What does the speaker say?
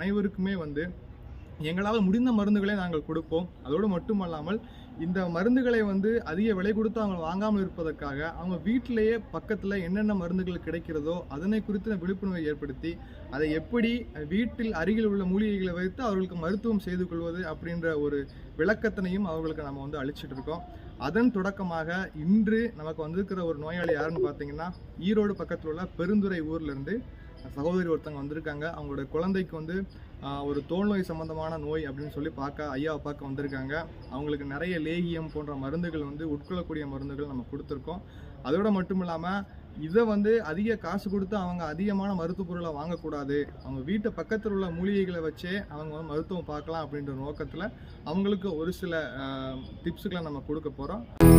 அனைவருக்குமே வந்து எங்களால் முடிந்த மருந்துகளை நாங்கள் கொடுப்போம். அதோடு மட்டுமல்லாமல் இந்த மருந்துகளை வந்து அதிக விலை கொடுத்து அவங்க வாங்காமல் இருப்பதற்காக அவங்க வீட்டிலேயே பக்கத்தில் என்னென்ன மருந்துகள் கிடைக்கிறதோ அதனை குறித்து விழிப்புணர்வை ஏற்படுத்தி அதை எப்படி வீட்டில் அருகில் உள்ள மூலிகைகளை வைத்து அவர்களுக்கு மருத்துவம் செய்து கொள்வது அப்படின்ற ஒரு விளக்கத்தினையும் அவர்களுக்கு நம்ம வந்து அளிச்சிட்டு இருக்கோம். அதன் தொடக்கமாக இன்று நமக்கு வந்திருக்கிற ஒரு நோயாளி யாருன்னு பார்த்தீங்கன்னா, ஈரோடு பக்கத்தில் உள்ள பெருந்துறை ஊர்லேருந்து சகோதரி ஒருத்தவங்க வந்திருக்காங்க. அவங்களோட குழந்தைக்கு வந்து ஒரு தோல் நோய் சம்பந்தமான நோய் அப்படின்னு சொல்லி ஐயாவை பார்க்க வந்திருக்காங்க. அவங்களுக்கு நிறைய லேகியம் போன்ற மருந்துகள் வந்து உட்கொள்ளக்கூடிய மருந்துகள் நம்ம கொடுத்துருக்கோம். அதோடு மட்டும் இல்லாமல் இதை வந்து அதிக காசு கொடுத்து அவங்க அதிகமான மருத்துவ பொருளை வாங்கக்கூடாது, அவங்க வீட்டு பக்கத்தில் உள்ள மூலிகைகளை வச்சே அவங்க வந்து மருத்துவம் பார்க்கலாம் அப்படின்ற நோக்கத்தில் அவங்களுக்கு ஒரு சில டிப்ஸுகளை நம்ம கொடுக்க போகிறோம்.